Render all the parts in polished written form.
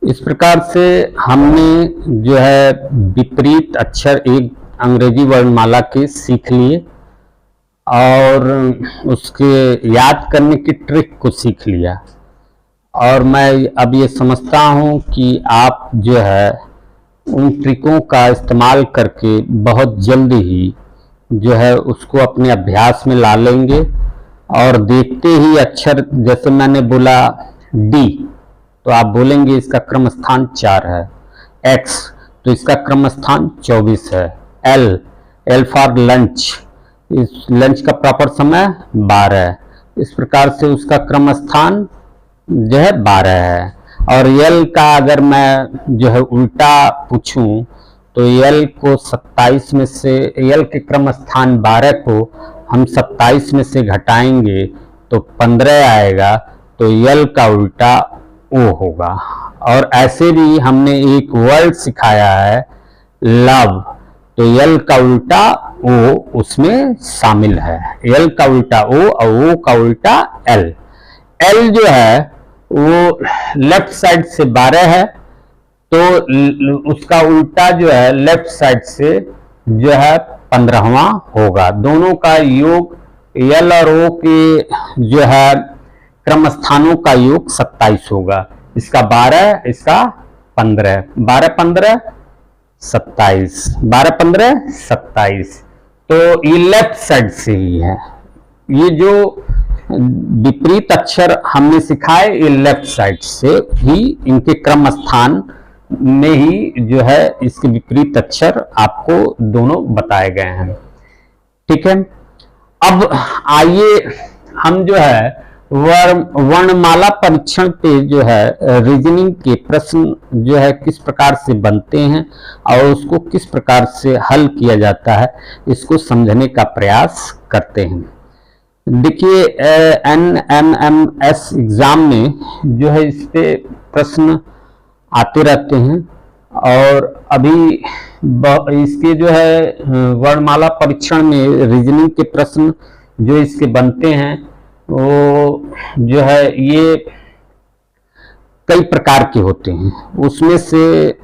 इस प्रकार से हमने जो है विपरीत अक्षर एक अंग्रेजी वर्णमाला के सीख लिए और उसके याद करने की ट्रिक को सीख लिया। और मैं अब ये समझता हूँ कि आप जो है उन ट्रिकों का इस्तेमाल करके बहुत जल्द ही जो है उसको अपने अभ्यास में ला लेंगे। और देखते ही अक्षर, जैसे मैंने बोला डी, तो आप बोलेंगे इसका क्रम स्थान 4 है। एक्स, तो इसका क्रम स्थान 24 है। एल फॉर लंच, इस लंच का प्रॉपर समय 12 है। इस प्रकार से उसका क्रम स्थान जो है 12 है। और एल का अगर मैं जो है उल्टा पूछूं तो एल को 27 में से, एल के क्रम स्थान 12 को हम 27 में से घटाएंगे तो 15 आएगा, तो एल का उल्टा ओ होगा। और ऐसे भी हमने एक वर्ड सिखाया है लव, तो एल का उल्टा ओ उसमें शामिल है। एल का उल्टा ओ और ओ का उल्टा एल। एल जो है वो लेफ्ट साइड से 12 है, तो उसका उल्टा जो है लेफ्ट साइड से जो है 15वां होगा। दोनों का योग एल और ओ के जो है क्रम स्थानों का योग 27 होगा। इसका 12, इसका 15, 12 15 27, 12 15 27, तो ये लेफ्ट साइड से ही है। ये जो विपरीत अक्षर हमने सिखाए ये लेफ्ट साइड से ही, इनके क्रम स्थान में ही जो है इसके विपरीत अक्षर आपको दोनों बताए गए हैं। ठीक है, अब आइए हम जो है वर्णमाला परीक्षण पे जो है रीजनिंग के प्रश्न जो है किस प्रकार से बनते हैं और उसको किस प्रकार से हल किया जाता है, इसको समझने का प्रयास करते हैं। देखिए NMMS एग्जाम में जो है इस पे प्रश्न आते रहते हैं और अभी इसके जो है वर्णमाला परीक्षण में रीजनिंग के प्रश्न जो इसके बनते हैं वो जो है ये कई प्रकार के होते हैं। उसमें से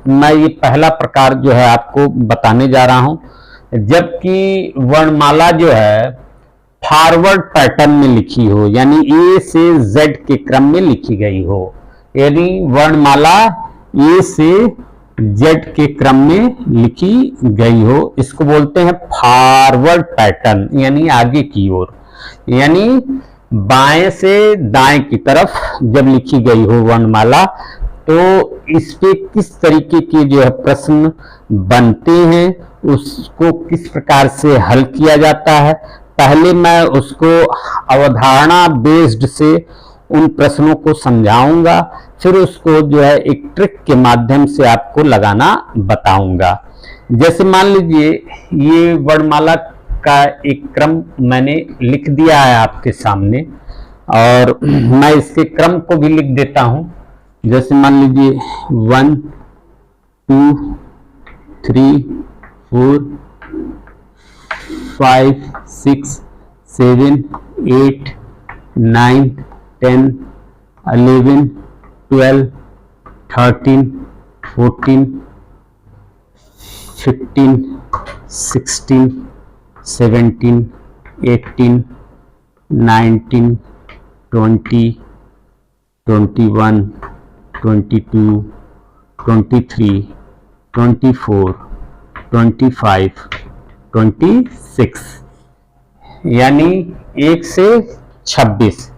मैं ये पहला प्रकार जो है आपको बताने जा रहा हूं, जबकि वर्णमाला जो है फॉरवर्ड पैटर्न में लिखी हो, यानी ए से जेड के क्रम में लिखी गई हो, यानी वर्णमाला ए से जेड के क्रम में लिखी गई हो, इसको बोलते हैं फॉरवर्ड पैटर्न, यानी आगे की ओर, यानी बाएं से दाएं की तरफ जब लिखी गई हो वर्णमाला, तो इस पे किस तरीके के जो है प्रश्न बनते हैं, उसको किस प्रकार से हल किया जाता है, पहले मैं उसको अवधारणा बेस्ड से उन प्रश्नों को समझाऊंगा, फिर उसको जो है एक ट्रिक के माध्यम से आपको लगाना बताऊंगा। जैसे मान लीजिए ये वर्णमाला का एक क्रम मैंने लिख दिया है आपके सामने और मैं इसके क्रम को भी लिख देता हूं। जैसे मान लीजिए 1 2 3 4 5 6 7 8 9 10 11 12 13 14 15 16 17 18 19 20 21 22 23 24 25 26, यानी 1 से 26,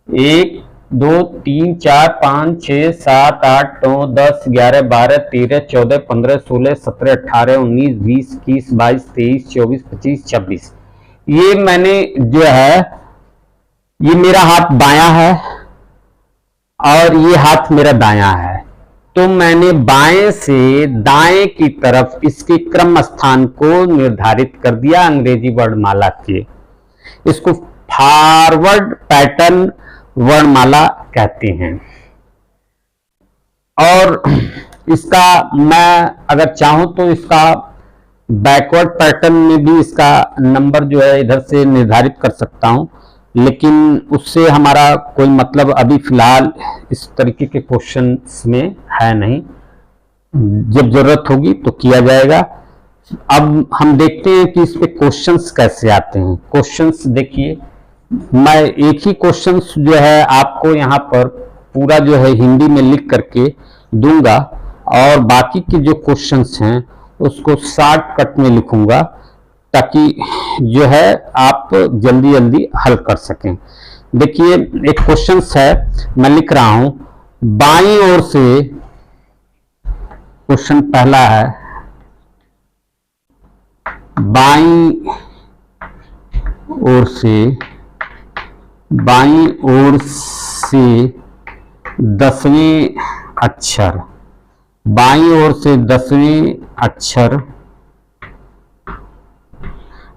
1 2 3 4 5 6 7 8 9 10 11 12 13 14 15 16 17 18 19 20 21 22 23 24 25 26। ये मैंने जो है ये मेरा हाथ बायां है और ये हाथ मेरा दायां है, तो मैंने बाएं से दाएं की तरफ इसके क्रम स्थान को निर्धारित कर दिया अंग्रेजी वर्णमाला के। इसको फॉरवर्ड पैटर्न वर्णमाला कहते हैं। और इसका मैं अगर चाहूं तो इसका बैकवर्ड पैटर्न में भी इसका नंबर जो है इधर से निर्धारित कर सकता हूं। लेकिन उससे हमारा कोई मतलब अभी फिलहाल इस तरीके के क्वेश्चंस में है नहीं। जब जरूरत होगी तो किया जाएगा। अब हम देखते हैं कि इस पे क्वेश्चंस कैसे आते हैं। क्वेश्चंस देखिए, मैं एक ही क्वेश्चंस जो है आपको यहाँ पर पूरा जो है हिंदी में लिख करके दूंगा और बाकी के जो क्वेश्चंस हैं उसको शॉर्टकट में लिखूंगा ताकि जो है आप जल्दी जल्दी हल कर सकें। देखिए एक क्वेश्चन है, मैं लिख रहा हूं। बाईं ओर से, क्वेश्चन पहला है, बाईं ओर से 10वें अक्षर, बाईं ओर से 10वें अक्षर,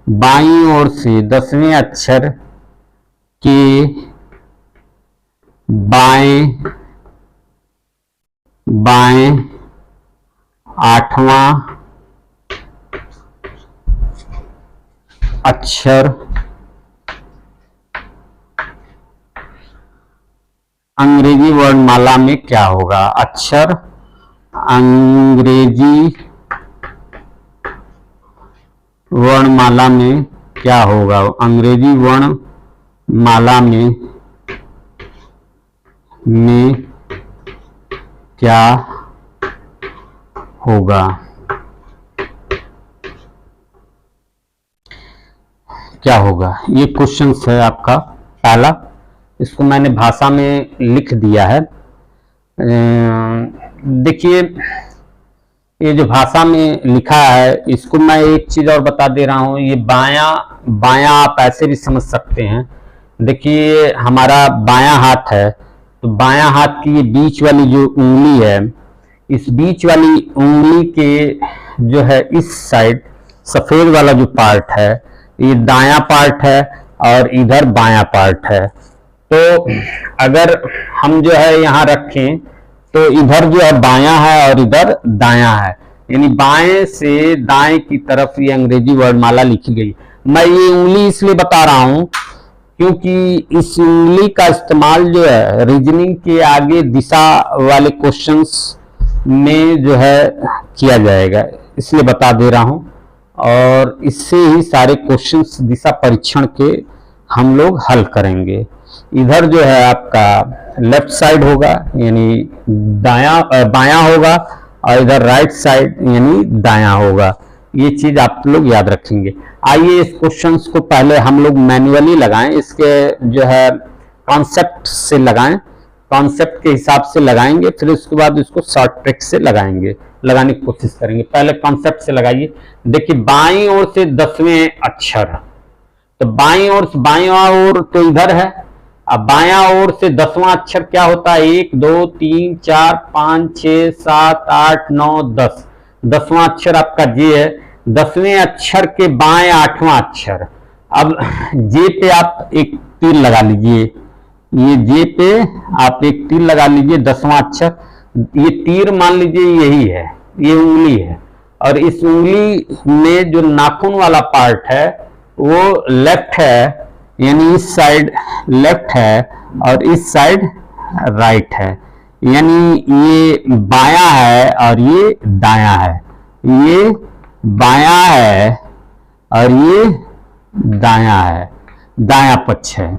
बाईं ओर से 10वें अक्षर के बाएं बाएं 8वां अक्षर अंग्रेजी वर्णमाला में क्या होगा? अक्षर अंग्रेजी वर्णमाला में क्या होगा? अंग्रेजी वर्णमाला में क्या होगा? क्या होगा? ये क्वेश्चन है आपका पहला। इसको मैंने भाषा में लिख दिया है। देखिए ये जो भाषा में लिखा है इसको मैं एक चीज और बता दे रहा हूं। ये बायां आप ऐसे भी समझ सकते हैं। देखिए हमारा बायां हाथ है, तो बायां हाथ की ये बीच वाली जो उंगली है, इस बीच वाली उंगली के जो है इस साइड सफेद वाला जो पार्ट है ये दायां पार्ट है और इधर बायां पार्ट है। तो अगर हम जो है यहाँ रखें तो इधर जो है बायां है और इधर दायां है, यानी बाएं से दाएं की तरफ ये अंग्रेजी वर्णमाला लिखी गई। मैं ये उंगली इसलिए बता रहा हूं क्योंकि इस उंगली का इस्तेमाल जो है रीजनिंग के आगे दिशा वाले क्वेश्चंस में जो है किया जाएगा, इसलिए बता दे रहा हूं। और इससे ही सारे क्वेश्चंस दिशा परीक्षण के हम लोग हल करेंगे। इधर जो है आपका लेफ्ट साइड होगा यानी बायां होगा और इधर राइट साइड यानी दायां होगा। ये चीज आप लोग याद रखेंगे। आइए इस क्वेश्चंस को पहले हम लोग मैन्युअली लगाएं, इसके जो है कॉन्सेप्ट से लगाएं, कॉन्सेप्ट के हिसाब से लगाएंगे, फिर उसके बाद इसको शॉर्ट ट्रिक से लगाने की कोशिश करेंगे। पहले कॉन्सेप्ट से लगाइए। देखिए बाईं ओर से 10वें अक्षर, तो बाईं ओर तो इधर है। अब बायां ओर से 10वां अक्षर क्या होता है? 1 2 3 4 5 6 7 8 9 10। 10वां अक्षर आपका जे है। 10वें अक्षर के बाएं 8वां अक्षर। अब जे पे आप एक तीर लगा लीजिए, ये जे पे आप एक तीर लगा लीजिए। 10वां अक्षर, ये तीर मान लीजिए यही है, ये उंगली है और इस उंगली में जो नाखून वाला पार्ट है वो लेफ्ट है, यानी इस साइड लेफ्ट है और इस साइड राइट है, यानी ये बायां है और ये दायां है। ये बायां है और ये दायां है, दायां पक्ष है।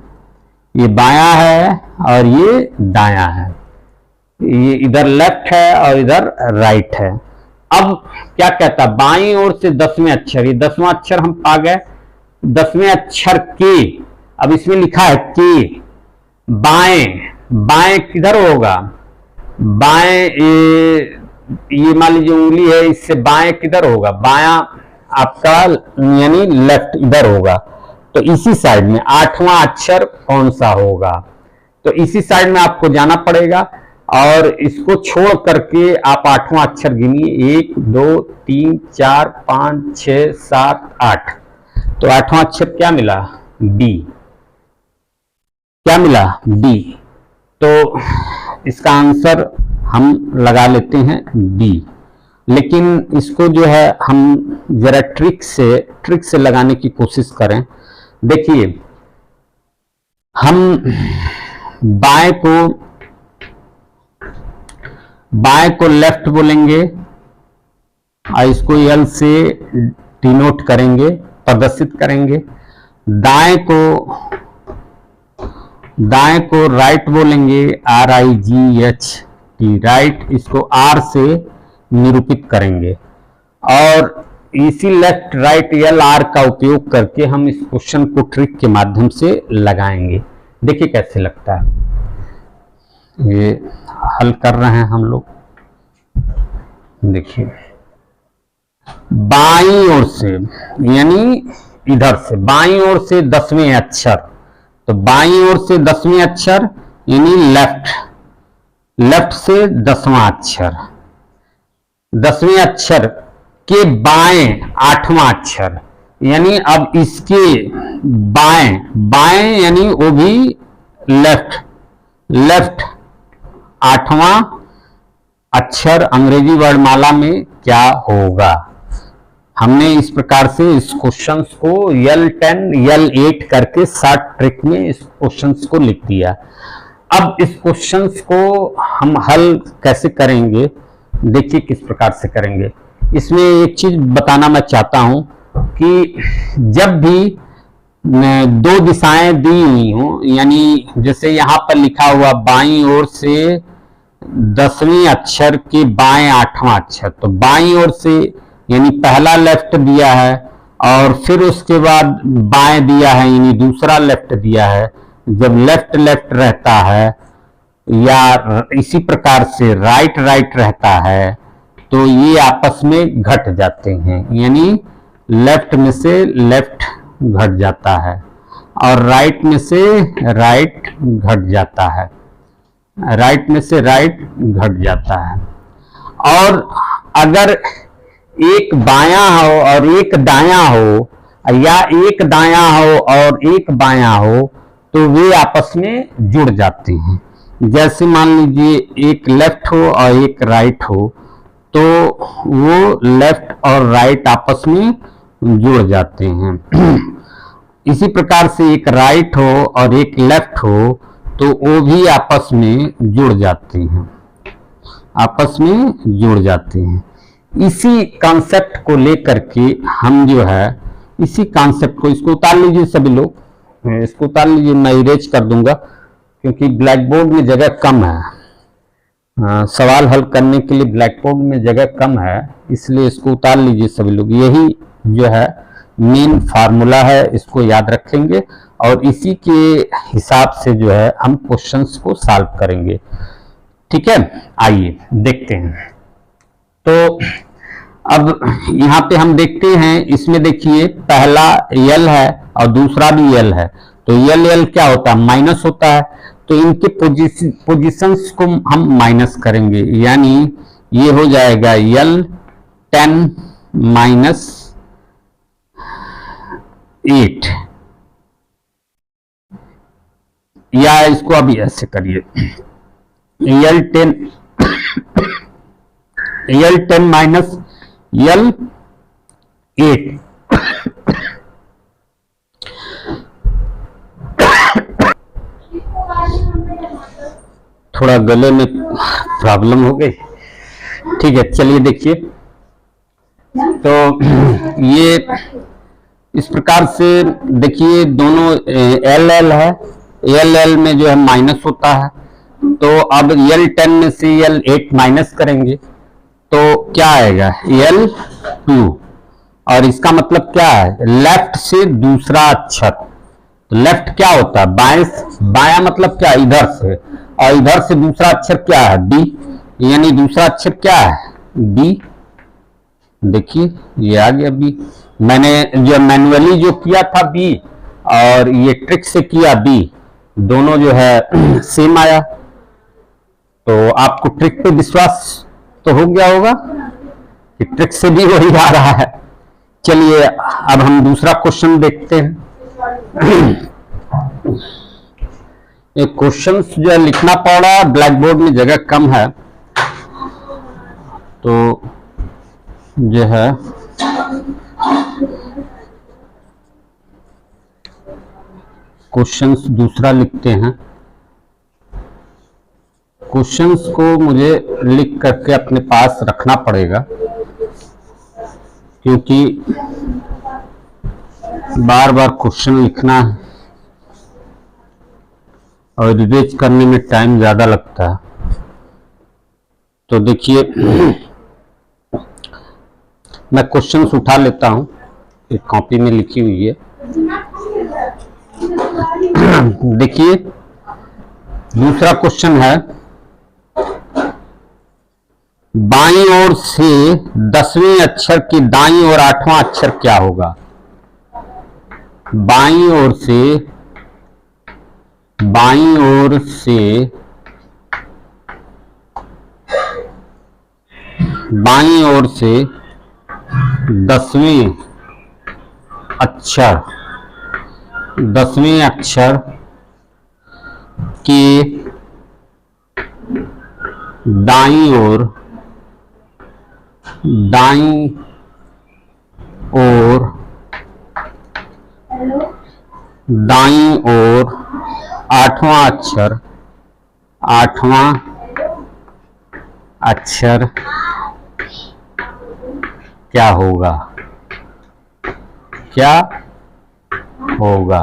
ये बायां है और ये दायां है, ये इधर लेफ्ट है और इधर राइट है। अब क्या कहता है? बाईं ओर से 10वें अक्षर, ये 10वां अक्षर हम पा गए। 10वें अक्षर के, अब इसमें लिखा है के, बाएं किधर होगा? बाएं ये मान लीजिए उंगली है, इससे बाएं किधर होगा? बायां आपका यानी लेफ्ट इधर होगा। तो इसी साइड में 8वां अक्षर कौन सा होगा? तो इसी साइड में आपको जाना पड़ेगा और इसको छोड़ करके आप 8वां अक्षर गिनिए। 1 2 3 4 5 6 7 8। तो 8वां अक्षर क्या मिला? बी। क्या मिला? बी। तो इसका आंसर हम लगा लेते हैं बी। लेकिन इसको जो है हम जरा ट्रिक से लगाने की कोशिश करें। देखिए हम बाएं को लेफ्ट बोलेंगे और इसको यल से डिनोट करेंगे, प्रदर्शित करेंगे। दाएं को राइट बोलेंगे, RIGHT, राइट, इसको R से निरूपित करेंगे। और इसी लेफ्ट राइट LR का उपयोग करके हम इस क्वेश्चन को ट्रिक के माध्यम से लगाएंगे। देखिए कैसे लगता है। ये हल कर रहे हैं हम लोग। देखिए, बाईं ओर से यानी इधर से बाईं ओर से 10वें अक्षर, तो बाईं ओर से 10वें अक्षर यानी लेफ्ट से 10वां अक्षर, 10वें अक्षर के बाएं 8वां अक्षर, यानी अब इसके बाएं यानी वो भी लेफ्ट 8वां अक्षर अंग्रेजी वर्णमाला में क्या होगा। हमने इस प्रकार से इस क्वेश्चंस को L10 L8 करके शॉर्ट ट्रिक में इस क्वेश्चंस को लिख दिया। अब इस क्वेश्चंस को हम हल कैसे करेंगे, देखिए किस प्रकार से करेंगे। इसमें एक चीज बताना मैं चाहता हूं कि जब भी दो दिशाएं दी हुई हो, यानी जैसे यहां पर लिखा हुआ बाईं ओर से 10वें अक्षर के बाएं 8वां अक्षर, तो बाईं ओर से यानी पहला लेफ्ट दिया है और फिर उसके बाद बाएं दिया है यानी दूसरा लेफ्ट दिया है। जब लेफ्ट रहता है या इसी प्रकार से राइट रहता है तो ये आपस में घट जाते हैं, यानी लेफ्ट में से लेफ्ट घट जाता है और राइट में से राइट घट जाता है, राइट में से राइट घट जाता है। और अगर एक बायां हो और एक दायां हो या एक दायां हो और एक बायां हो तो वे आपस में जुड़ जाते हैं। जैसे मान लीजिए एक लेफ्ट हो और एक राइट हो तो वो लेफ्ट और राइट आपस में जुड़ जाते हैं। इसी प्रकार से एक राइट हो और एक लेफ्ट हो तो वो भी आपस में जुड़ जाते हैं, आपस में जुड़ जाते हैं। इसी कॉन्सेप्ट को लेकर के हम जो है इसी कॉन्सेप्ट को, इसको उतार लीजिए सभी लोग, इसको उतार लीजिए, मैं इरेज कर दूंगा क्योंकि ब्लैक बोर्ड में जगह कम है। सवाल हल करने के लिए ब्लैक बोर्ड में जगह कम है, इसलिए इसको उतार लीजिए सभी लोग। यही जो है मेन फार्मूला है, इसको याद रखेंगे और इसी के हिसाब से जो है हम क्वेश्चंस को सॉल्व करेंगे। ठीक है, आइए देखते हैं। तो अब यहाँ पे हम देखते हैं, इसमें देखिए पहला L है और दूसरा भी L है, तो L क्या होता है, माइनस होता है। तो इनके पोजीशंस को हम माइनस करेंगे, यानी ये हो जाएगा L10 -8, या इसको अभी ऐसे करिए L10 -L8। थोड़ा गले में प्रॉब्लम हो गई। ठीक है, चलिए देखिए। तो ये इस प्रकार से देखिए, दोनों L है, L में जो है माइनस होता है। तो अब L10 में से L8 माइनस करेंगे तो क्या आएगा, L2। और इसका मतलब क्या है, लेफ्ट से दूसरा अक्षर। तो लेफ्ट क्या होता है, बायां मतलब क्या, इधर से, और इधर से दूसरा अक्षर क्या है, B, यानी दूसरा अक्षर क्या है, B। देखिए ये आ गया B। मैंने जो मैन्युअली जो किया था B और ये ट्रिक से किया B, दोनों जो है सेम आया। तो आपको ट्रिक पे विश्वास तो हो गया होगा कि ट्रिक से भी वही आ रहा है। चलिए अब हम दूसरा क्वेश्चन देखते हैं। ये क्वेश्चन जो है लिखना पड़ रहा है, ब्लैक बोर्ड में जगह कम है, तो जो है क्वेश्चंस दूसरा लिखते हैं। क्वेश्चंस को मुझे लिख करके अपने पास रखना पड़ेगा, क्योंकि बार बार क्वेश्चन लिखना है और रिवाइज करने में टाइम ज़्यादा लगता है। तो देखिए, मैं क्वेश्चंस उठा लेता हूं, एक कॉपी में लिखी हुई है। देखिए, दूसरा क्वेश्चन है, बाईं ओर से 10वें अक्षर के दाईं ओर 8वां अक्षर क्या होगा? बाईं ओर से 10वें अक्षर के दाईं ओर 8वां अक्षर क्या होगा?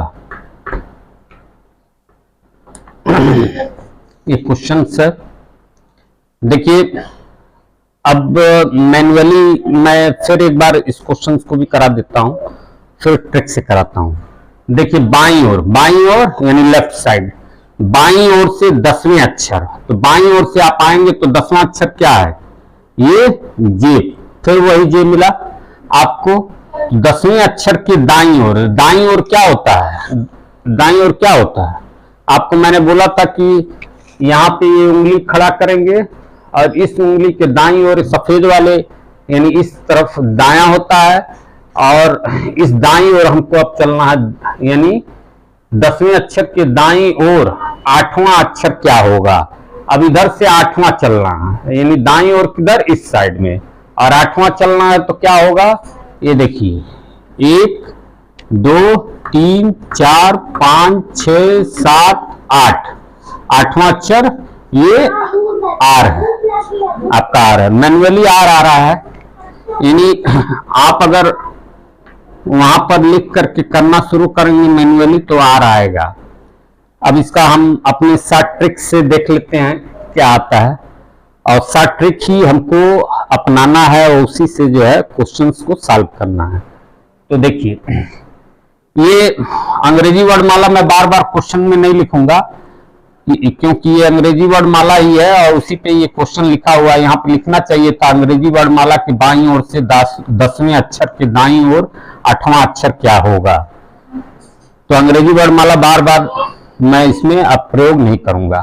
ये क्वेश्चन सर, देखिए, अब मैन्युअली मैं फिर एक बार इस क्वेश्चन को भी करा देता हूं, फिर ट्रिक से कराता हूं। देखिए, बाईं ओर यानी लेफ्ट साइड, बाईं ओर से 10वें अक्षर, तो बाईं ओर से आप आएंगे तो 10वां अक्षर क्या है? ये जे, फिर वही जे मिला आपको। 10वें अक्षर के दाईं ओर क्या होता है? दाईं ओर क्या होता है? आपको मैंने बोला था कि यहां पे ये उंगली खड़ा करेंगे और इस उंगली के दाईं ओर सफेद वाले यानी इस तरफ दायां होता है, और इस दाईं ओर हमको अब चलना है, यानी 10वें अक्षर के दाईं ओर 8वां अक्षर क्या होगा? अब इधर से 8वां चलना है, यानी दाईं ओर किधर? इस साइड में, और 8वां चलना है तो क्या होगा? ये देखिए, 1 2 3 4 5 6 7 8, 8वां अक्षर ये आर है, आपका आर है। मैन्युअली आर आ रहा है, यानी आप अगर वहां पर लिख करके करना शुरू करेंगे मैन्युअली तो आर आएगा। अब इसका हम अपने शॉर्ट ट्रिक से देख लेते हैं क्या आता है, और शॉर्ट ट्रिक ही हमको अपनाना है और उसी से जो है क्वेश्चंस को सॉल्व करना है। तो देखिए, ये अंग्रेजी वर्णमाला मैं बार बार क्वेश्चन में नहीं लिखूंगा, क्योंकि ये अंग्रेजी वर्णमाला ही है और उसी पे ये क्वेश्चन लिखा हुआ है। यहाँ पे लिखना चाहिए था, अंग्रेजी वर्णमाला की बाईं ओर से 10वें अक्षर के दाईं ओर 8वां अक्षर क्या होगा? तो अंग्रेजी वर्णमाला बार बार मैं इसमें अब प्रयोग नहीं करूंगा,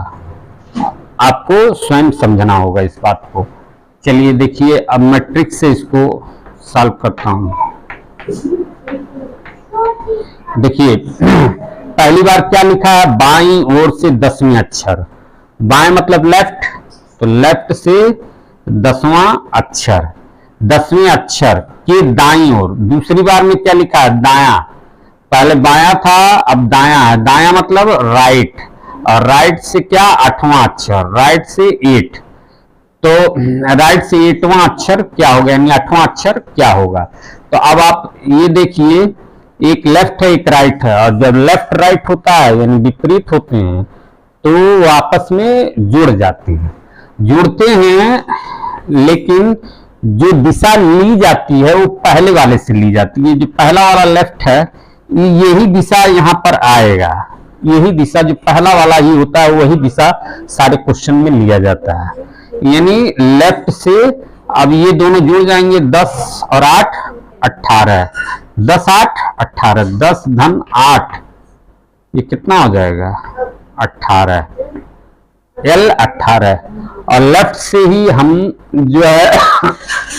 आपको स्वयं समझना होगा इस बात को। चलिए देखिए, अब मैं ट्रिक से इसको सॉल्व करता हूं। देखिए, पहली बार क्या लिखा है? बाईं ओर से 10वें अक्षर, बाएं मतलब लेफ्ट, तो लेफ्ट से 10वां अक्षर, 10वें अक्षर के दाईं ओर। दूसरी बार में क्या लिखा है? दायां, पहले बायां था अब दायां है, दायां मतलब राइट, और राइट से क्या? 8वां अक्षर, राइट से 8, तो राइट से 8वां अक्षर क्या होगा, यानी 8वां अक्षर क्या होगा? तो अब आप ये देखिए, एक लेफ्ट है एक राइट है, और जब लेफ्ट राइट होता है यानी विपरीत होते हैं तो वो आपस में जुड़ जाते हैं, जुड़ते हैं, लेकिन जो दिशा ली जाती है वो पहले वाले से ली जाती है। जो पहला वाला लेफ्ट है यही दिशा यहाँ पर आएगा, यही दिशा जो पहला वाला ही होता है वही दिशा सारे क्वेश्चन में लिया जाता है, यानी लेफ्ट से। अब ये दोनों जुड़ जाएंगे, 10 और 8 18, 10 8 18, 10 धन 8, ये कितना हो जाएगा? 18, L 18। और लेफ्ट से ही हम जो है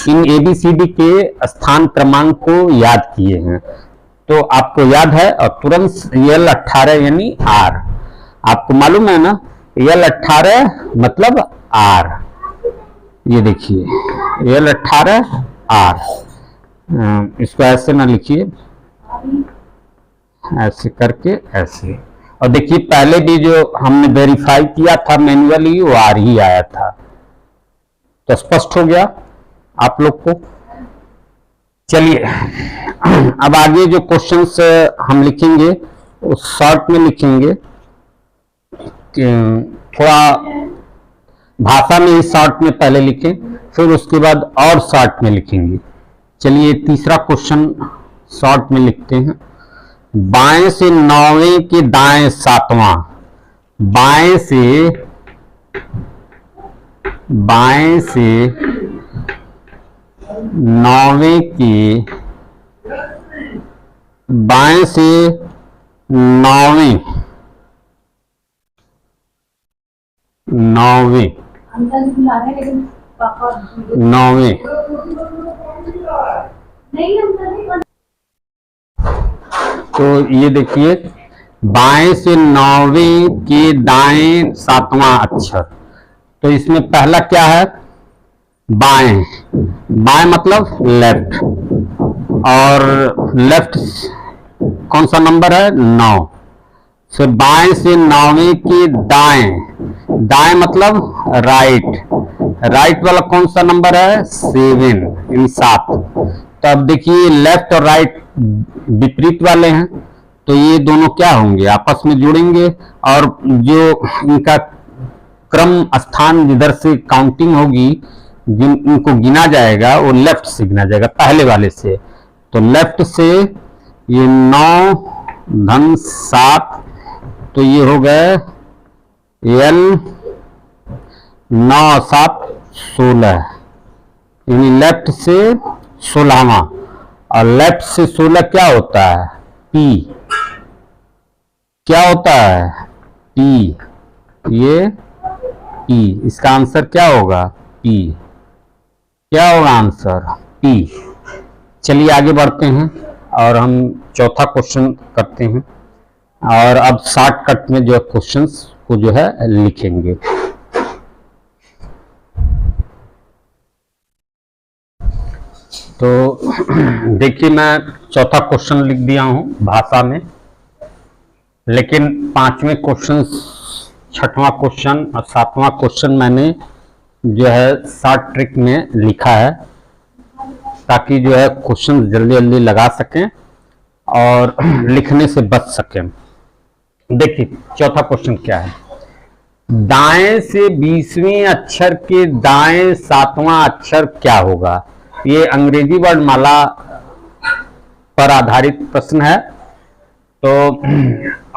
इन ABCD के स्थान क्रमांक को याद किए हैं, तो आपको याद है, और तुरंत L 18 यानी R, आपको मालूम है ना, L 18 मतलब R। ये देखिए, L 18 R, इसको ऐसे ना लिखिए, ऐसे करके ऐसे, और देखिए पहले भी जो हमने वेरीफाई किया था मैन्युअली वो आर ही आया था। तो स्पष्ट हो गया आप लोग को। चलिए अब आगे जो क्वेश्चंस हम लिखेंगे वो शॉर्ट में लिखेंगे, थोड़ा भाषा में ही शॉर्ट में पहले लिखें, फिर उसके बाद और शॉर्ट में लिखेंगे। चलिए तीसरा क्वेश्चन शॉर्ट में लिखते हैं। बाएं से नौवें के दाएं सातवां, बाएं से नौवें के, बाएं से नौवें तो ये देखिए बाएं से नौवें के दाएं सातवां अक्षर। तो इसमें पहला क्या है? बाएं। बाएं मतलब लेफ्ट, और लेफ्ट कौन सा नंबर है? 9। फिर बाएं से नौवें के दाएं, दाएं मतलब राइट, राइट वाला कौन सा नंबर है? 7, इन 7। तो अब देखिए लेफ्ट और राइट विपरीत वाले हैं, तो ये दोनों क्या होंगे? आपस में जुड़ेंगे, और जो इनका क्रम स्थान जिधर से काउंटिंग होगी, जिन इनको गिना जाएगा वो लेफ्ट से गिना जाएगा, पहले वाले से। तो लेफ्ट से ये 9 धन 7, तो ये हो गए L 9 7 16, यानी लेफ्ट से 16वां, और लेफ्ट से 16 क्या होता है? P। क्या होता है? P। ये P, इसका आंसर क्या होगा? P। क्या होगा आंसर? P। चलिए आगे बढ़ते हैं और हम चौथा क्वेश्चन करते हैं, और अब शॉर्टकट में जो क्वेश्चंस को जो है लिखेंगे। तो देखिए मैं चौथा क्वेश्चन लिख दिया हूं भाषा में, लेकिन 5वें क्वेश्चन, 6वां क्वेश्चन और 7वां क्वेश्चन मैंने जो है शॉर्ट ट्रिक में लिखा है, ताकि जो है क्वेश्चन जल्दी जल्दी लगा सकें और लिखने से बच सकें। देखिए चौथा क्वेश्चन क्या है? दाएं से 20वें अक्षर के दाएं 7वां अक्षर क्या होगा? ये अंग्रेजी वर्णमाला पर आधारित प्रश्न है। तो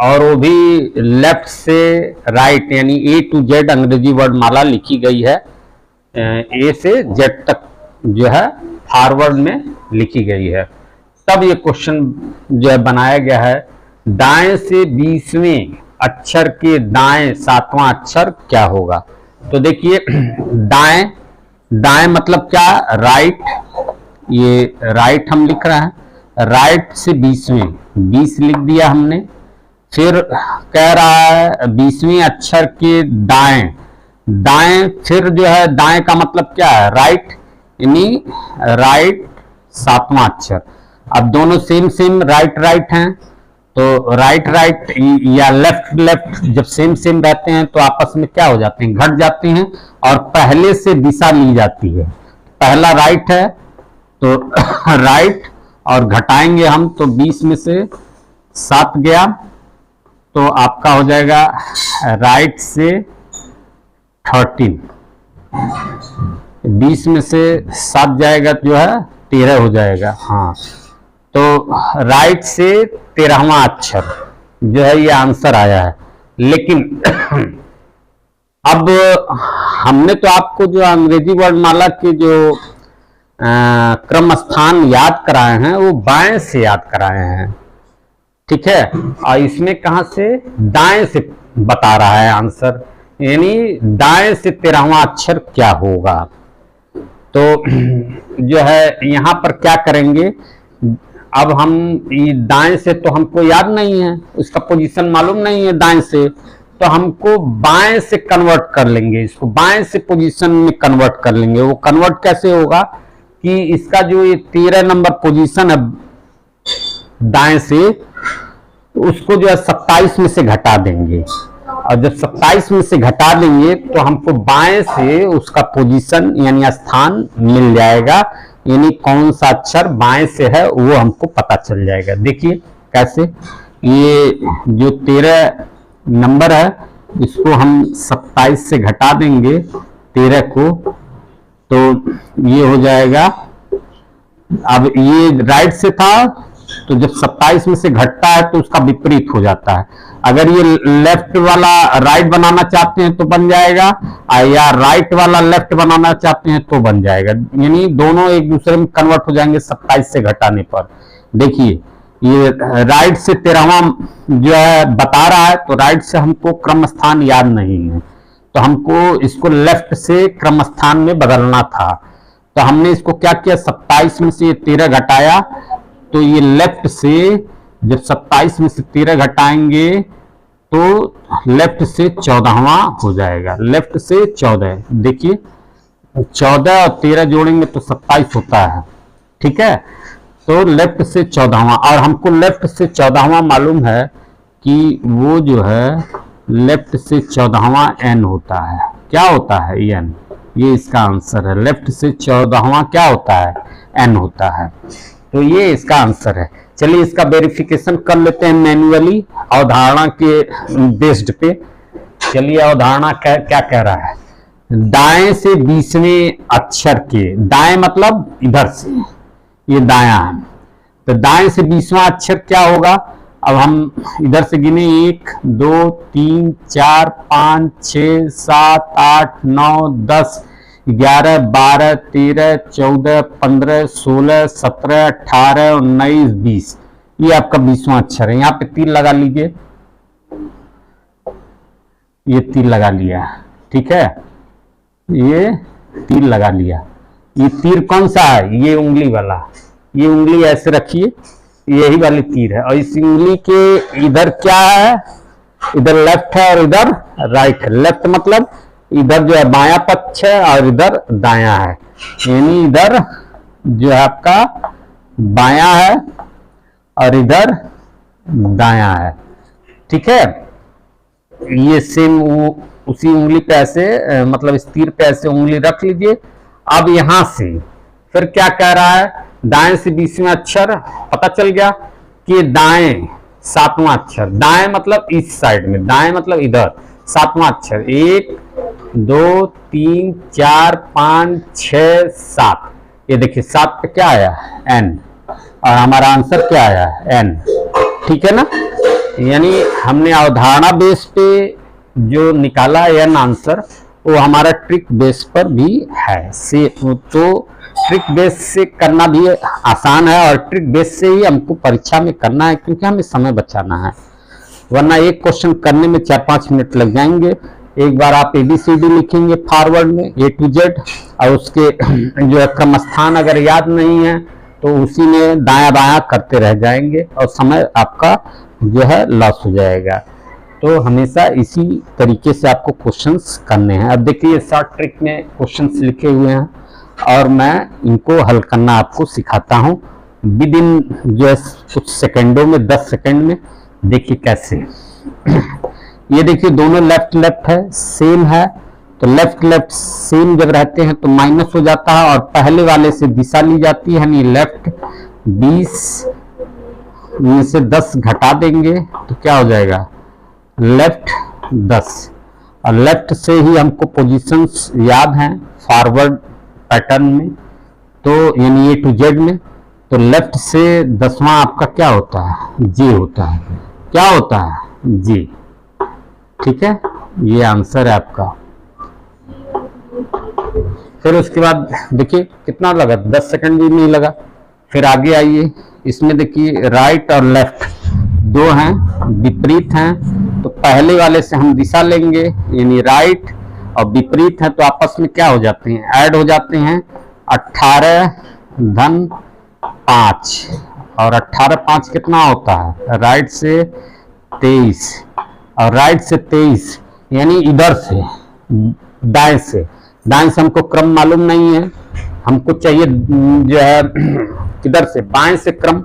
और वो भी लेफ्ट से राइट, यानी A to Z अंग्रेजी वर्णमाला लिखी गई है, A से Z तक जो है फॉरवर्ड में लिखी गई है। तब ये क्वेश्चन जो है बनाया गया है, दाएं से 20वें अक्षर के दाएं 7वां अक्षर क्या होगा? तो देखिए दाएं, दाएं मतलब क्या? राइट। ये राइट हम लिख रहे हैं, राइट से 20वें, 20 लिख दिया हमने। फिर कह रहा है 20वें अक्षर के दाएं, दाएं फिर जो है दाएं का मतलब क्या है? राइट, यानी राइट 7वां अक्षर। अब दोनों सेम सेम राइट राइट हैं, तो राइट राइट या लेफ्ट लेफ्ट जब सेम सेम रहते हैं तो आपस में क्या हो जाते हैं? घट जाते हैं, और पहले से दिशा ली जाती है। पहला राइट है तो राइट, और घटाएंगे हम तो 20 में से 7 गया, तो आपका हो जाएगा राइट से 13। 20 में से 7 जाएगा जो है 13 हो जाएगा। हाँ, तो राइट से 13वां अक्षर जो है ये आंसर आया है। लेकिन अब हमने तो आपको जो अंग्रेजी वर्णमाला के जो क्रम स्थान याद कराए हैं वो बाएं से याद कराए हैं, ठीक है। और इसमें कहां से? दाएं से बता रहा है आंसर, यानी दाएं से 13वां अक्षर क्या होगा। तो जो है यहां पर क्या करेंगे, अब हम ये दाएं से तो हमको याद नहीं है, उसका पोजीशन मालूम नहीं है दाएं से, तो हमको बाएं से कन्वर्ट कर लेंगे, इसको बाएं से पोजीशन में कन्वर्ट कर लेंगे। वो कन्वर्ट कैसे होगा कि इसका जो ये 13 नंबर पोजीशन है दाएं से, उसको जो है 27 में से घटा देंगे, और जब 27 में से घटा देंगे तो हमको बाएं से उसका पोजीशन यानी स्थान मिल जाएगा, यानी कौन सा अक्षर बाएं से है वो हमको पता चल जाएगा। देखिए कैसे, ये जो 13 नंबर है इसको हम 27 से घटा देंगे 13 को, तो ये हो जाएगा। अब ये राइट से था, तो जब 27 में से घटता है तो उसका विपरीत हो जाता है। अगर ये लेफ्ट वाला राइट बनाना चाहते हैं तो बन जाएगा, या राइट वाला लेफ्ट बनाना चाहते हैं तो बन जाएगा, यानी दोनों एक दूसरे में कन्वर्ट हो जाएंगे 27 से घटाने पर। देखिए ये राइट से 13वां जो है बता रहा है, तो राइट से हमको क्रम स्थान याद नहीं है, तो हमको इसको लेफ्ट से क्रम स्थान में बदलना था। तो हमने इसको क्या किया, 27 में से 13 घटाया, तो ये लेफ्ट से जब 27 में से 13 घटाएंगे तो लेफ्ट से 14वां हो जाएगा, लेफ्ट से 14। देखिए 14 और 13 जोड़ेंगे तो 27 होता है, ठीक है। तो लेफ्ट से 14वां, और हमको लेफ्ट से 14वां मालूम है कि वो जो है लेफ्ट से 14वां n होता है। क्या होता है n? ये इसका आंसर है। लेफ्ट से 14वां क्या होता है? n होता है। तो ये इसका आंसर है। चलिए इसका वेरिफिकेशन कर लेते हैं मैन्युअली अवधारणा के बेस्ड पे। चलिए अवधारणा क्या कह रहा है, दाएं से 20वें अक्षर के, दाएं मतलब इधर से, ये दायां है, तो दाएं से 20वां अक्षर क्या होगा। अब हम इधर से गिने 1 2 3 4 5 6 7 8 9 10 11 12 13 14 15 16 17 18 19 20, ये आपका 20वां अक्षर है। यहाँ पे तीर लगा लीजिए, ये तीर लगा लिया, ठीक है, ये तीर लगा लिया। ये तीर कौन सा है? ये उंगली वाला, ये उंगली ऐसे रखिए, यही वाली तीर है, और इस उंगली के इधर क्या है, इधर लेफ्ट है और इधर राइट है। लेफ्ट मतलब इधर जो है बायां पक्ष है और इधर दायां है, यानी इधर जो है आपका बायां है और इधर दायां है, ठीक है। ये सेम उसी उंगली पे ऐसे, मतलब इस तीर पे ऐसे उंगली रख लीजिए। अब यहां से फिर क्या कह रहा है, दाएं से 20वां अक्षर पता चल गया कि दाएं 7वां अक्षर, दाएं मतलब इस साइड में, दाएं मतलब इधर 7वां अक्षर, 1 2 3 4 5 6 7, ये देखिए 7 पे क्या आया, n, और हमारा आंसर क्या आया, n, ठीक है ना। यानी हमने अवधारणा बेस पे जो निकाला n आंसर, वो हमारा ट्रिक बेस पर भी है से, तो ट्रिक बेस से करना भी आसान है, और ट्रिक बेस से ही हमको परीक्षा में करना है, क्योंकि हमें समय बचाना है, वरना एक क्वेश्चन करने में 4-5 मिनट लग जाएंगे। एक बार आप ABCD लिखेंगे फॉरवर्ड में A to Z, और उसके जो है क्रम स्थान अगर याद नहीं है तो उसी में दायां बायां करते रह जाएंगे, और समय आपका जो है लॉस हो जाएगा। तो हमेशा इसी तरीके से आपको क्वेश्चंस करने हैं। अब देखिए शॉर्ट ट्रिक में क्वेश्चंस लिखे हुए हैं, और मैं इनको हल करना आपको सिखाता हूँ विद इन जो है कुछ सेकंडों में, 10 सेकंड में। देखिए कैसे, ये देखिए दोनों लेफ्ट लेफ्ट है, सेम है, तो लेफ्ट लेफ्ट सेम जब रहते हैं तो माइनस हो जाता है, और पहले वाले से दिशा ली जाती है, यानी लेफ्ट 20 में से 10 घटा देंगे तो क्या हो जाएगा, लेफ्ट 10, और लेफ्ट से ही हमको पोजीशंस याद हैं फॉरवर्ड पैटर्न में, तो यानी A to Z में, तो लेफ्ट से 10वां आपका क्या होता है, J होता है। क्या होता है, J, ठीक है, ये आंसर है आपका। फिर उसके बाद देखिए कितना लगा, 10 सेकंड भी नहीं लगा। फिर आगे आइए, इसमें देखिए राइट और लेफ्ट दो हैं, विपरीत हैं, तो पहले वाले से हम दिशा लेंगे, यानी राइट, और विपरीत है तो आपस में क्या हो जाते हैं, ऐड हो जाते हैं। 18 धन 5, और 18 5 कितना होता है, राइट से 23, और राइट से 23 यानी इधर से दाएं से, दाएं से हमको क्रम मालूम नहीं है, हमको चाहिए जो है किधर से, बाएं से क्रम,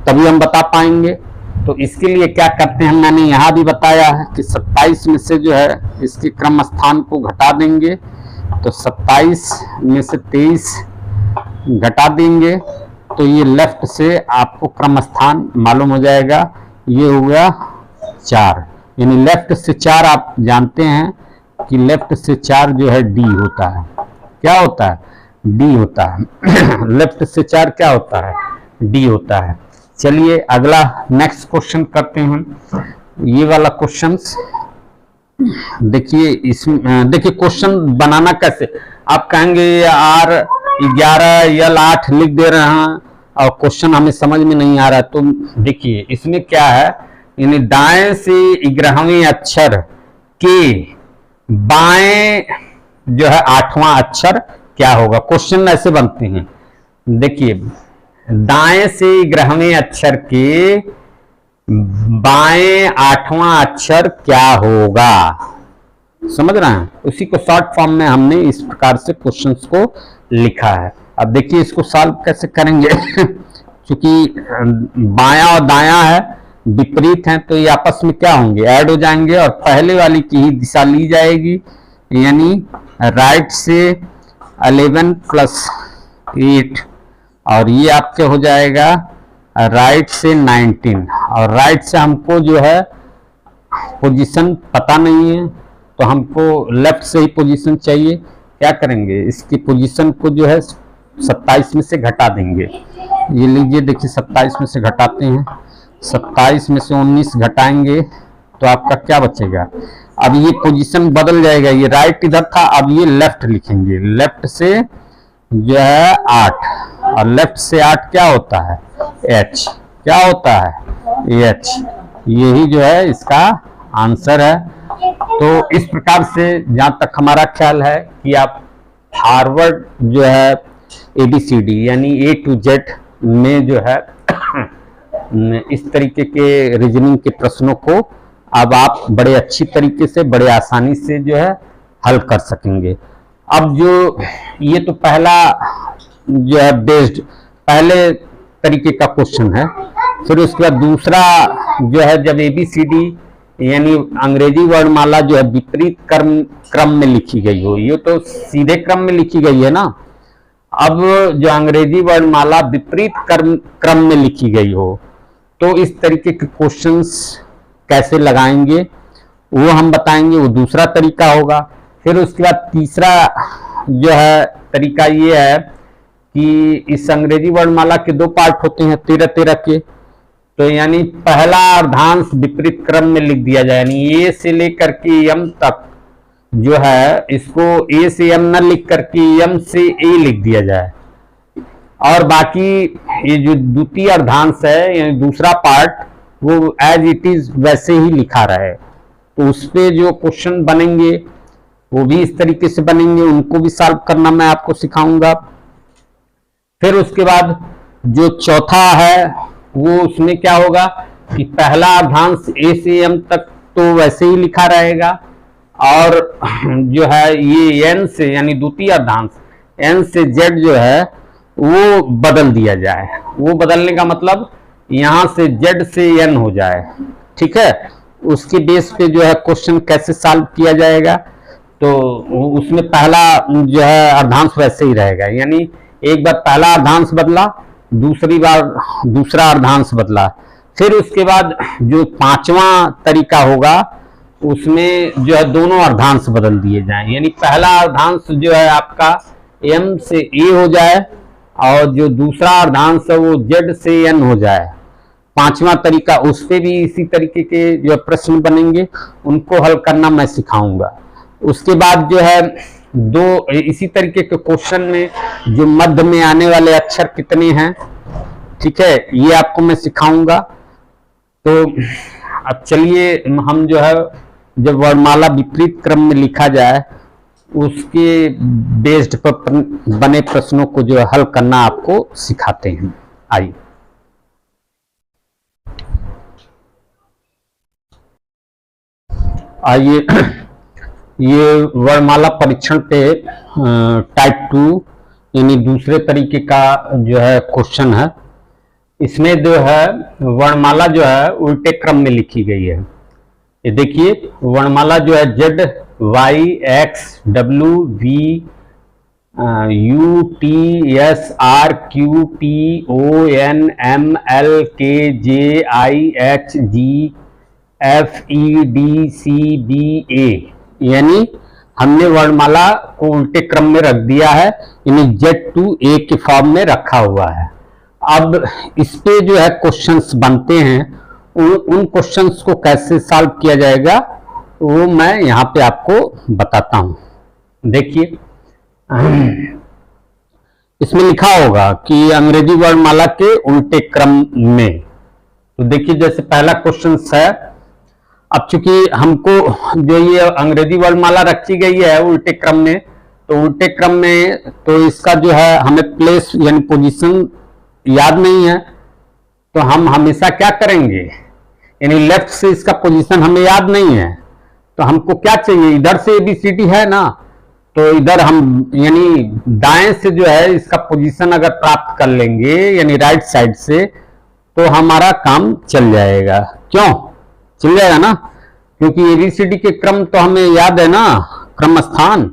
तभी हम बता पाएंगे। तो इसके लिए क्या करते हैं, मैंने यहाँ भी बताया है कि 27 में से जो है इसके क्रम स्थान को घटा देंगे, तो 27 में से 23 घटा देंगे तो ये लेफ्ट से आपको क्रम स्थान मालूम हो जाएगा, ये हो गया 4। यानी लेफ्ट से 4 आप जानते हैं कि लेफ्ट से 4 जो है डी होता है। क्या होता है? डी होता है। लेफ्ट से 4 क्या होता है? डी होता है। चलिए अगला नेक्स्ट क्वेश्चन करते हैं। ये वाला क्वेश्चंस देखिए, इसमें देखिए क्वेश्चन बनाना कैसे। आप कहेंगे यार 11 या 8 लिख दे रहे हैं और क्वेश्चन हमें समझ में नहीं आ रहा, तो देखिए इसमें क्या है, यानी दाएं से 11वें अक्षर के बाएं जो है 8वां अक्षर क्या होगा। क्वेश्चन ऐसे बनते हैं, देखिए दाएं से 11वें अक्षर के बाएं 8वां अक्षर क्या होगा, समझ रहे हैं। उसी को शॉर्ट फॉर्म में हमने इस प्रकार से क्वेश्चंस को लिखा है। अब देखिए इसको सॉल्व कैसे करेंगे। क्योंकि बायां और दायां है, विपरीत हैं, तो ये आपस में क्या होंगे, ऐड हो जाएंगे और पहले वाली की ही दिशा ली जाएगी। यानी राइट से 11 + 8 और ये आपके हो जाएगा राइट से 19, और राइट से हमको जो है पोजीशन पता नहीं है, तो हमको लेफ्ट से ही पोजीशन चाहिए। क्या करेंगे, इसकी पोजीशन को जो है 27 में से घटा देंगे। ये लीजिए, देखिए 27 में से घटाते हैं, 27 में से 19 घटाएंगे तो आपका क्या बचेगा। अब ये पोजीशन बदल जाएगा, ये राइट इधर था, अब ये लेफ्ट लिखेंगे। लेफ्ट से जो है 8 और लेफ्ट से 8 क्या होता है, एच। क्या होता है, एच। यही जो है इसका आंसर है। तो इस प्रकार से जहां तक हमारा ख्याल है कि आप फॉरवर्ड जो है ABCD यानी A to Z में जो है इस तरीके के रीजनिंग के प्रश्नों को अब आप बड़े अच्छी तरीके से, बड़े आसानी से जो है हल कर सकेंगे। अब जो ये तो पहला जो है बेस्ड पहले तरीके का क्वेश्चन है। फिर उसके बाद दूसरा जो है, जब ABCD यानी अंग्रेजी वर्णमाला जो है विपरीत क्रम में लिखी गई हो, ये तो सीधे क्रम में लिखी गई है ना। अब जो अंग्रेजी वर्णमाला विपरीत क्रम में लिखी गई हो, तो इस तरीके के क्वेश्चंस कैसे लगाएंगे वो हम बताएंगे, वो दूसरा तरीका होगा। फिर उसके बाद तीसरा जो है तरीका ये है कि इस अंग्रेजी वर्णमाला के 2 पार्ट होते हैं 13-13 के, तो यानी पहला अर्धांश विपरीत क्रम में लिख दिया जाए, यानी A से लेकर के M तक जो है इसको A से M न लिख करके M से A लिख दिया जाए, और बाकी ये जो द्वितीय अर्धांश है यानी दूसरा पार्ट वो एज इट इज वैसे ही लिखा रहे। तो उस पे जो क्वेश्चन बनेंगे वो भी इस तरीके से बनेंगे, उनको भी सॉल्व करना मैं आपको सिखाऊंगा। फिर उसके बाद जो चौथा है वो उसमें क्या होगा कि पहला अर्धांश A से M तक तो वैसे ही लिखा रहेगा, और जो है ये N से यानी द्वितीय अर्धांश N से Z जो है वो बदल दिया जाए। वो बदलने का मतलब यहां से Z से N हो जाए, ठीक है। उसके बेस पे जो है क्वेश्चन कैसे सॉल्व किया जाएगा, तो उसमें पहला जो है अर्धांश वैसे ही रहेगा, यानी एक बार पहला अर्धांश बदला, दूसरी बार दूसरा अर्धांश बदला। फिर उसके बाद जो 5वां तरीका होगा उसमें जो है दोनों अर्धांश बदल दिए जाएं, यानी पहला अर्धांश जो है आपका M से A हो जाए और जो दूसरा अर्धांश है वो Z से N हो जाए। 5वां तरीका, उस पे भी इसी तरीके के जो प्रश्न बनेंगे, उनको हल करना मैं सिखाऊंगा। उसके बाद जो है इसी तरीके के क्वेश्चन में जो मध्य में आने वाले अक्षर कितने हैं, ठीक है, ये आपको मैं सिखाऊंगा। तो अब चलिए हम जो है जब वर्णमाला विपरीत क्रम में लिखा जाए उसके बेस्ड पर बने प्रश्नों को जो हल करना आपको सिखाते हैं। आइए ये वर्णमाला परीक्षण पे टाइप 2 यानी दूसरे तरीके का जो है क्वेश्चन है। इसमें जो है वर्णमाला जो है उल्टे क्रम में लिखी गई है। ये देखिए वर्णमाला जो है Z Y X W V U T S R Q P O N M L K J I H G F E D C B A, यानी हमने वर्णमाला को उल्टे क्रम में रख दिया है, यानी जेड टू ए के फॉर्म में रखा हुआ है। अब इस पे जो है क्वेश्चंस बनते हैं, उन क्वेश्चंस को कैसे सॉल्व किया जाएगा वो मैं यहाँ पे आपको बताता हूँ। देखिए इसमें लिखा होगा कि अंग्रेजी वर्णमाला के उल्टे क्रम में। तो देखिए जैसे पहला क्वेश्चन है, अब चूंकि हमको जो ये अंग्रेजी वर्णमाला रखी गई है उल्टे क्रम में, तो उल्टे क्रम में तो इसका जो है हमें प्लेस यानी पोजीशन याद नहीं है, तो हम हमेशा क्या करेंगे, यानी लेफ्ट से इसका पोजीशन हमें याद नहीं है, तो हमको क्या चाहिए, इधर से ABCD है ना, तो इधर हम यानी दाएं से जो है इसका पोजीशन अगर प्राप्त कर लेंगे यानी राइट साइड से, तो हमारा काम चल जाएगा। क्यों चल जाएगा ना, क्योंकि ABCD के क्रम तो हमें याद है ना, क्रम स्थान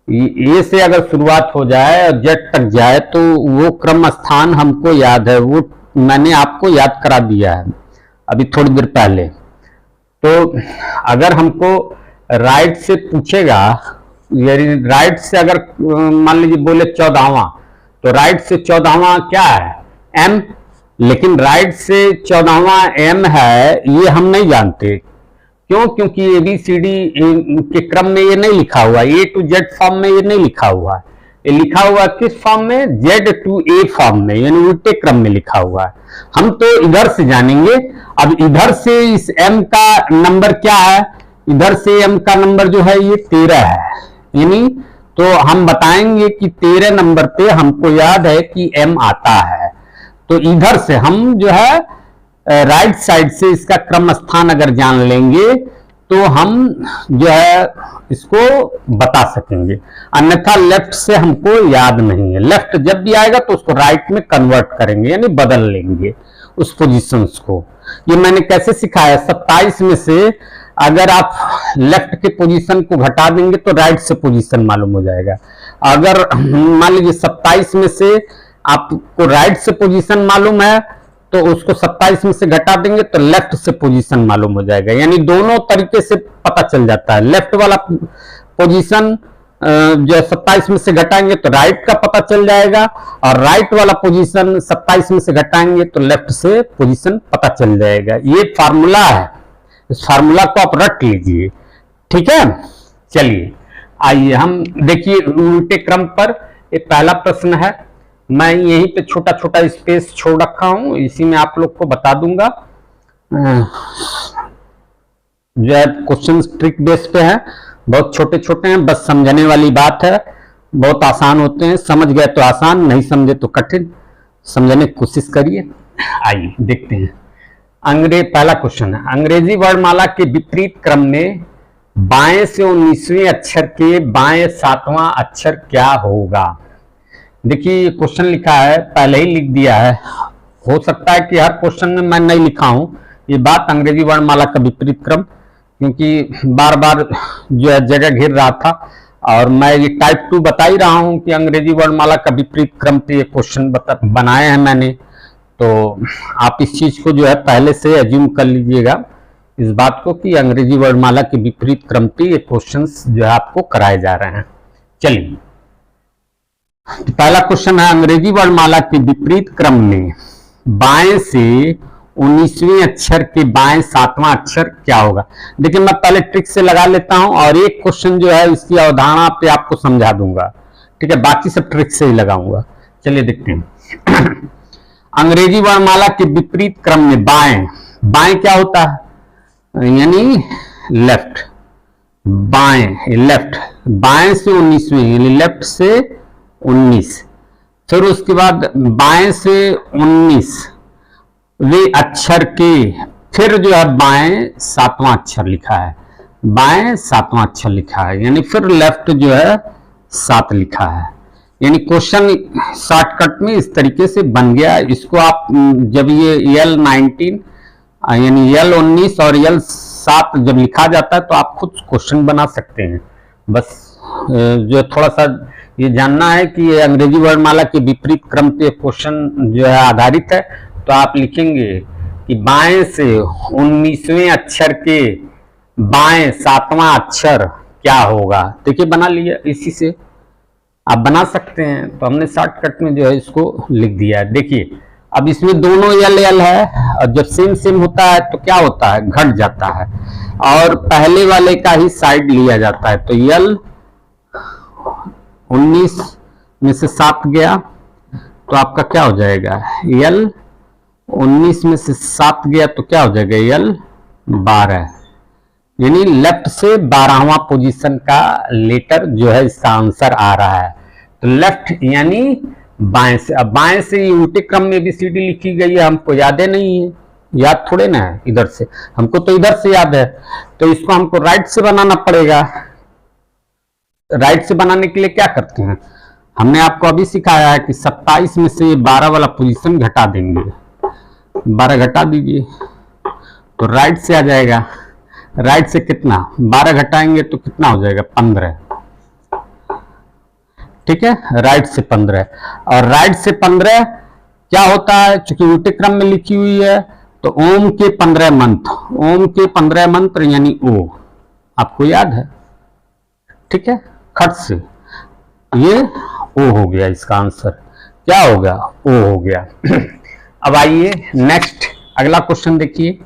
ए से अगर शुरुआत हो जाए और जेड तक जाए तो वो क्रम स्थान हमको याद है, वो मैंने आपको याद करा दिया है अभी थोड़ी देर पहले। तो अगर हमको राइट से पूछेगा, यानी राइट से अगर मान लीजिए बोले 14वां, तो राइट से 14वां क्या है, एम, लेकिन राइट से 14वां एम है ये हम नहीं जानते। क्यों, क्योंकि ABCD के क्रम में ये नहीं लिखा हुआ, A to Z फॉर्म में ये नहीं लिखा हुआ है, ये लिखा हुआ किस फॉर्म में, Z to A फॉर्म में, यानी उल्टे क्रम में लिखा हुआ है। हम तो इधर से जानेंगे। अब इधर से इस M का नंबर क्या है, इधर से M का नंबर जो है ये 13 है, यानी तो हम बताएंगे कि 13 नंबर पे हमको याद है कि M आता है। तो इधर से हम जो है राइट साइड से इसका क्रम स्थान अगर जान लेंगे तो हम जो है इसको बता सकेंगे, अन्यथा लेफ्ट से हमको याद नहीं है। लेफ्ट जब भी आएगा तो उसको राइट में कन्वर्ट करेंगे, यानी बदल लेंगे उस पोजीशंस को। ये मैंने कैसे सिखाया, 27 में से अगर आप लेफ्ट के पोजीशन को घटा देंगे तो राइट से पोजीशन मालूम हो जाएगा। अगर मान लीजिए 27 में से आपको राइट से पोजीशन मालूम है तो उसको 27 में से घटा देंगे तो लेफ्ट से पोजीशन मालूम हो जाएगा, यानी दोनों तरीके से पता चल जाता है। लेफ्ट वाला पोजीशन जो 27 में से घटाएंगे तो राइट का पता चल जाएगा, और राइट वाला पोजीशन 27 में से घटाएंगे तो लेफ्ट से पोजीशन पता चल जाएगा। ये फार्मूला है, इस फार्मूला को आप रट लीजिए, ठीक है। चलिए आइए हम देखिए उल्टे क्रम पर एक पहला प्रश्न है। मैं यहीं पे छोटा छोटा स्पेस छोड़ रखा हूं, इसी में आप लोग को बता दूंगा। जो है क्वेश्चन ट्रिक बेस पे है, बहुत छोटे छोटे हैं, बस समझने वाली बात है, बहुत आसान होते हैं, समझ गए तो आसान, नहीं समझे तो कठिन, समझने की कोशिश करिए। आइए देखते हैं। पहला क्वेश्चन है, अंग्रेजी वर्णमाला के विपरीत क्रम में बाएं से 19वें अक्षर के बाएं 7वां अक्षर क्या होगा। देखिए ये क्वेश्चन लिखा है, पहले ही लिख दिया है, हो सकता है कि हर क्वेश्चन में मैं नहीं लिखा हूं ये बात, अंग्रेजी वर्णमाला का विपरीत क्रम, क्योंकि बार बार जो है जगह घेर रहा था, और मैं ये टाइप 2 बता ही रहा हूं कि अंग्रेजी वर्णमाला का विपरीत क्रम पे ये क्वेश्चन बनाए हैं मैंने। तो आप इस चीज को जो है पहले से एज्यूम कर लीजिएगा इस बात को कि अंग्रेजी वर्णमाला के विपरीत क्रम पे ये क्वेश्चंस जो है आपको कराए जा रहे हैं। चलिए तो पहला क्वेश्चन है, अंग्रेजी वर्णमाला के विपरीत क्रम में बाएं से 19वें अक्षर के बाएं 7वां अक्षर क्या होगा। देखिए मैं पहले ट्रिक से लगा लेता हूं और एक क्वेश्चन जो है इसकी अवधारणा पे आपको समझा दूंगा, ठीक है, बाकी सब ट्रिक से ही लगाऊंगा। चलिए देखते हैं। अंग्रेजी वर्णमाला के विपरीत क्रम में बाएं, बाएं क्या होता है, यानी लेफ्ट, बाएं लेफ्ट, बाएं से 19वें यानी लेफ्ट से 19, फिर उसके बाद बाएं से 19 वे अक्षर के, फिर जो है बाएं 7वां अक्षर लिखा है, बाएं 7वां अक्षर लिखा है, यानी फिर लेफ्ट जो है 7 लिखा है, यानी क्वेश्चन शॉर्टकट में इस तरीके से बन गया। इसको आप जब ये L19 यानी L19 और L7 जब लिखा जाता है तो आप खुद क्वेश्चन बना सकते हैं। बस जो थोड़ा सा ये जानना है कि ये अंग्रेजी वर्णमाला के विपरीत क्रम पे क्वेश्चन जो है आधारित है, तो आप लिखेंगे कि बाएं से 19वें अक्षर के बाएं 7वां अक्षर क्या होगा। देखिए बना लिया, इसी से आप बना सकते हैं। तो हमने शॉर्टकट में जो है इसको लिख दिया है। देखिए अब इसमें दोनों L है, और जब सेम सेम होता है तो क्या होता है, घट जाता है, और पहले वाले का ही साइड लिया जाता है। तो L19 में से 7 गया तो आपका क्या हो जाएगा, L19 में से 7 गया तो क्या हो जाएगा, L12, यानी लेफ्ट से 12वां पोजीशन का लेटर जो है इसका आंसर आ रहा है। तो लेफ्ट यानी बाएं से। अब बाएं से उल्टे क्रम में ABCD लिखी गई है, हमको याद है नहीं है, याद थोड़े ना है इधर से, हमको तो इधर से याद है। तो इसको हमको राइट से बनाना पड़ेगा। राइट से बनाने के लिए क्या करते हैं, हमने आपको अभी सिखाया है कि 27 में से 12 वाला पोजीशन घटा देंगे। 12 घटा दीजिए तो राइट से आ जाएगा। राइट से कितना, 12 घटाएंगे तो कितना हो जाएगा, 15। ठीक है, राइट से 15। और राइट से 15 क्या होता है, चूंकि उल्टे क्रम में लिखी हुई है तो ओम के 15 मंत्र, ओम के 15 मंत्र यानी ओ, आपको याद है। ठीक है, खट से ये ओ हो गया, इसका आंसर क्या होगा, ओ हो गया। अब आइए नेक्स्ट अगला क्वेश्चन देखिए।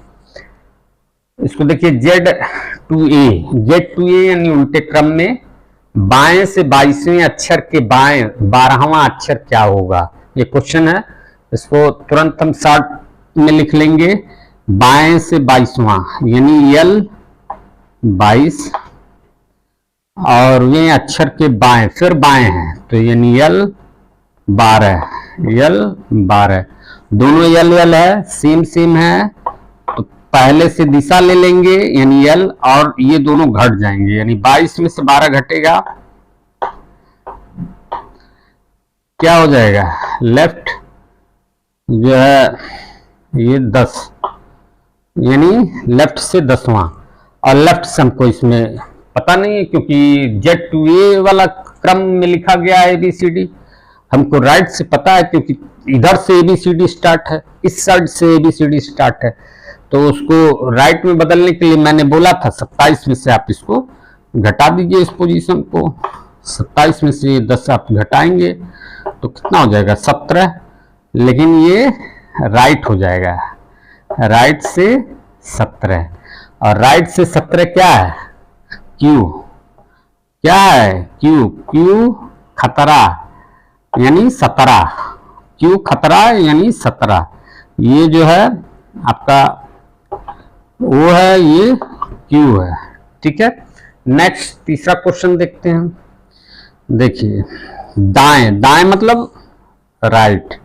इसको देखिए Z2A यानी उल्टे क्रम में बाएं से 22वें अक्षर के बाएं 12वां अक्षर क्या होगा, ये क्वेश्चन है। इसको तुरंत हम शॉर्ट में लिख लेंगे, बाएं से 22वां यानी L22, और वे अक्षर के बाएं फिर बाएं हैं तो यानी L12, दोनों L है, सेम सेम है, तो पहले से दिशा ले लेंगे यानी L, और ये दोनों घट जाएंगे, यानी 22 में से 12 घटेगा, क्या हो जाएगा, लेफ्ट जो है ये 10, यानी लेफ्ट से 10वां। और लेफ्ट से हमको इसमें पता नहीं है क्योंकि Z2A वाला क्रम में लिखा गया है ABCD। हमको राइट से पता है क्योंकि इधर से ABCD स्टार्ट है, इस साइड से ABCD स्टार्ट है। तो उसको राइट में बदलने के लिए मैंने बोला था 27 में से आप इसको घटा दीजिए, इस पोजीशन को 27 में से 10 आप घटाएंगे तो कितना हो जाएगा, 17। लेकिन ये राइट हो जाएगा, राइट से 17, और राइट से 17 क्या है, क्यू, क्या है, क्यू खतरा यानी 17, क्यू खतरा यानी 17। ये जो है आपका वो है, ये क्यू है। ठीक है, नेक्स्ट तीसरा क्वेश्चन देखते हैं। देखिए दाएं, दाएं मतलब राइट,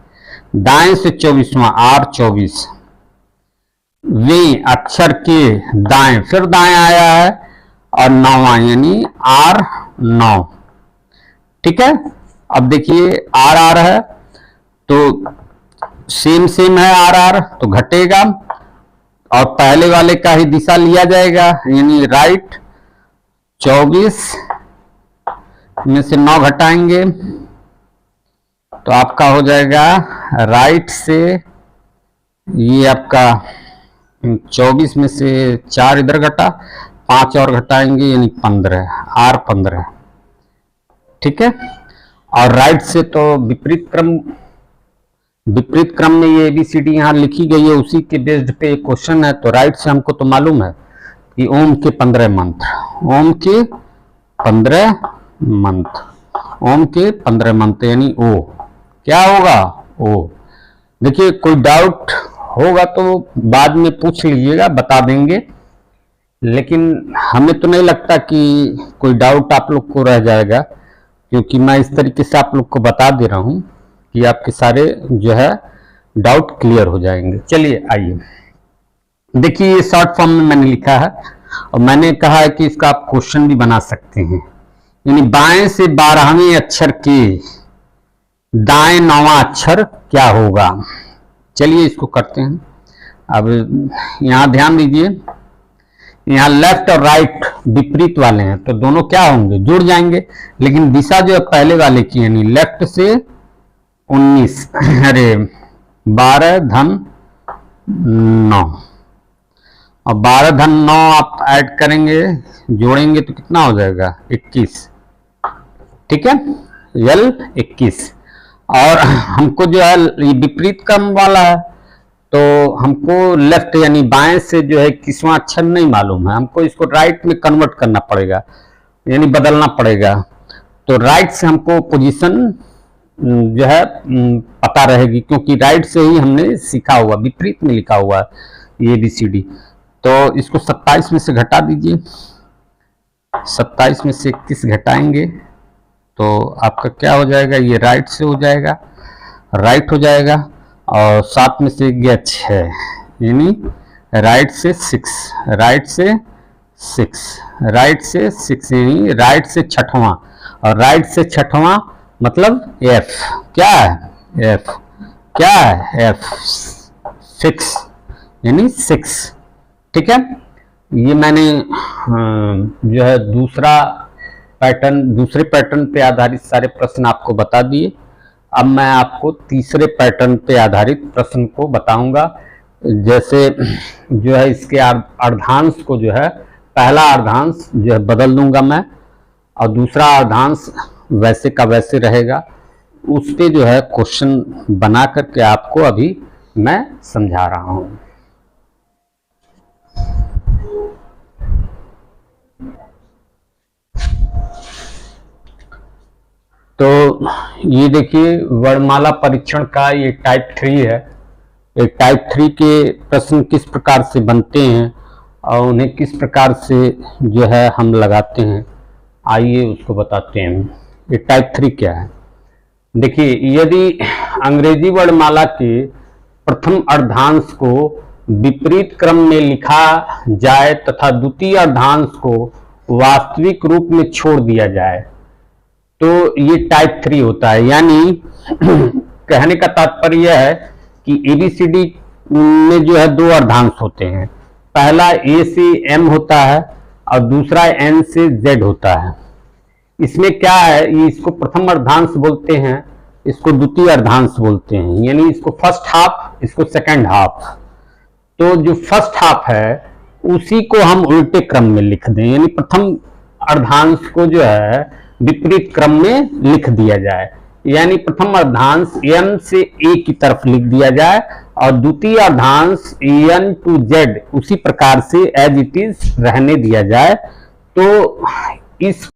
दाएं से 24वां R24, वे अक्षर के दाएं फिर दाएं आया है, और 9वां यानी R9। ठीक है, अब देखिए R है तो सेम सेम है, R तो घटेगा, और पहले वाले का ही दिशा लिया जाएगा यानी राइट। 24 में से 9 घटाएंगे तो आपका हो जाएगा राइट से, ये आपका 24 में से 4 इधर घटा, 5 और घटाएंगे यानी 15, R15। ठीक है, और राइट से तो विपरीत क्रम में ये ABCD यहाँ लिखी गई है, उसी के बेस्ड पे क्वेश्चन है। तो राइट से हमको तो मालूम है कि ओम के 15 मंत्र, ओम के 15 मंत्र, ओम के 15 मंत्र यानी ओ, क्या होगा, ओ। देखिए कोई डाउट होगा तो बाद में पूछ लीजिएगा, बता देंगे, लेकिन हमें तो नहीं लगता कि कोई डाउट आप लोग को रह जाएगा, क्योंकि मैं इस तरीके से आप लोग को बता दे रहा हूं कि आपके सारे जो है डाउट क्लियर हो जाएंगे। चलिए आइए देखिए, ये शॉर्ट फॉर्म में मैंने लिखा है, और मैंने कहा है कि इसका आप क्वेश्चन भी बना सकते हैं। यानी बाएं से 12वें अक्षर के दाएं नौवां अक्षर क्या होगा। चलिए इसको करते हैं। अब यहां ध्यान दीजिए, यहाँ लेफ्ट और राइट विपरीत वाले हैं तो दोनों क्या होंगे, जुड़ जाएंगे। लेकिन दिशा जो है पहले वाले की, यानी लेफ्ट से 19 अरे 12 धन 9, और 12 धन 9 आप ऐड करेंगे, जोड़ेंगे तो कितना हो जाएगा 21। ठीक है, यल 21। और हमको जो है ये विपरीत क्रम वाला है तो हमको लेफ्ट यानी बाएं से जो है 21वां अक्षर नहीं मालूम है, हमको इसको राइट में कन्वर्ट करना पड़ेगा, यानी बदलना पड़ेगा। तो राइट से हमको पोजीशन जो है पता रहेगी, क्योंकि राइट से ही हमने सीखा हुआ, विपरीत में लिखा हुआ ये ABCD। तो इसको 27 में से घटा दीजिए, 27 में से 21 घटाएंगे तो आपका क्या हो जाएगा, ये राइट से हो जाएगा, राइट हो जाएगा। और 7 में से गया 6, यानी राइट से 6, राइट से 6, राइट से 6, यानी राइट से छठवां, और राइट से छठवां मतलब F। क्या है F, क्या है F, 6, यानी 6। ठीक है, ये मैंने जो है दूसरा पैटर्न, दूसरे पैटर्न पे आधारित सारे प्रश्न आपको बता दिए। अब मैं आपको तीसरे पैटर्न पे आधारित प्रश्न को बताऊंगा। जैसे जो है इसके अर्धांश को जो है, पहला अर्धांश जो है बदल दूंगा मैं, और दूसरा अर्धांश वैसे का वैसे रहेगा। उस पे जो है क्वेश्चन बना करके आपको अभी मैं समझा रहा हूं। तो ये देखिए वर्णमाला परीक्षण का ये टाइप 3 है। एक टाइप 3 के प्रश्न किस प्रकार से बनते हैं और उन्हें किस प्रकार से जो है हम लगाते हैं, आइए उसको बताते हैं। ये टाइप 3 क्या है, देखिए यदि अंग्रेजी वर्णमाला के प्रथम अर्धांश को विपरीत क्रम में लिखा जाए तथा द्वितीय अर्धांश को वास्तविक रूप में छोड़ दिया जाए तो ये टाइप 3 होता है। यानी कहने का तात्पर्य यह है कि ABCD में जो है दो अर्धांश होते हैं, पहला A से M होता है और दूसरा N से Z होता है। इसमें क्या है, ये इसको प्रथम अर्धांश बोलते हैं, इसको द्वितीय अर्धांश बोलते हैं, यानी इसको फर्स्ट हाफ, इसको सेकंड हाफ। तो जो फर्स्ट हाफ है उसी को हम उल्टे क्रम में लिख दें, यानी प्रथम अर्धांश को जो है विपरीत क्रम में लिख दिया जाए, यानी प्रथम अर्धांश M से A की तरफ लिख दिया जाए और द्वितीय अर्धांश N to Z उसी प्रकार से एज इट इज रहने दिया जाए। तो इस